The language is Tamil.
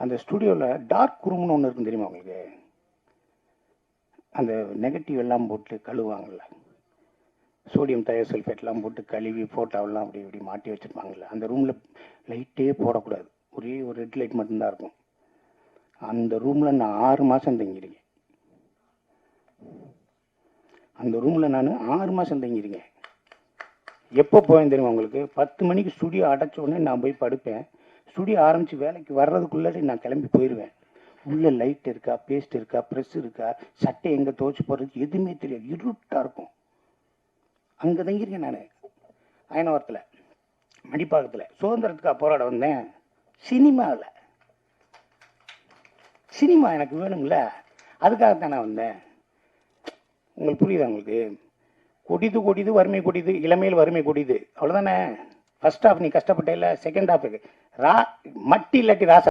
அந்த ஸ்டுடியோவில் டார்க் ரூம்னு ஒன்று இருக்கும் தெரியுமா உங்களுக்கு? அந்த நெகட்டிவ் எல்லாம் போட்டு கழுவாங்கள்ல, சோடியம் தயோசல்ஃபேட்லாம் போட்டு கழுவி ஃபோட்டோவெல்லாம் அப்படி இப்படி மாட்டி வச்சுருப்பாங்கள்ல, அந்த ரூமில் லைட்டே போடக்கூடாது, ஒரே ஒரு ரெட் லைட் மட்டும்தான் இருக்கும். அந்த ரூமில் நான் 6 மாதம் தங்கியிருக்கேன். அந்த ரூமில் நான் 6 மாதம் தங்கியிருக்கேன். எப்போ போவேன் தெரியுமா உங்களுக்கு? 10 மணிக்கு ஸ்டுடியோ அடைச்ச உடனே நான் போய் படுப்பேன். ஸ்டுடியோ ஆரம்பித்து வேலைக்கு வர்றதுக்குள்ளே நான் கிளம்பி போயிடுவேன். உள்ளே லைட் இருக்கா, பேஸ்ட் இருக்கா, ப்ரெஸ் இருக்கா, சட்டை எங்கே துவச்சி போடுறது எதுவுமே தெரியாது, இருட்டாக இருக்கும். அங்கே தங்கியிருக்கேன் நான். அயனவரத்தில், மடிப்பாக்கத்தில். சுதந்திரத்துக்காக போராட வந்தேன். சினிமாவில், சினிமா எனக்கு வேணும்ல, அதுக்காகத்தான் நான் வந்தேன். உங்களுக்கு புரியுதா? உங்களுக்கு கொடிது கொடிது வறுமை கொடிது, இளமையில் வறுமை கொடிது, அவ்வளோதானே. ஃபர்ஸ்ட் ஹாஃப் நீ கஷ்டப்பட்ட இல்லை, செகண்ட் ஹாஃபுக்கு மட்டி இல்லாட்டி ராசா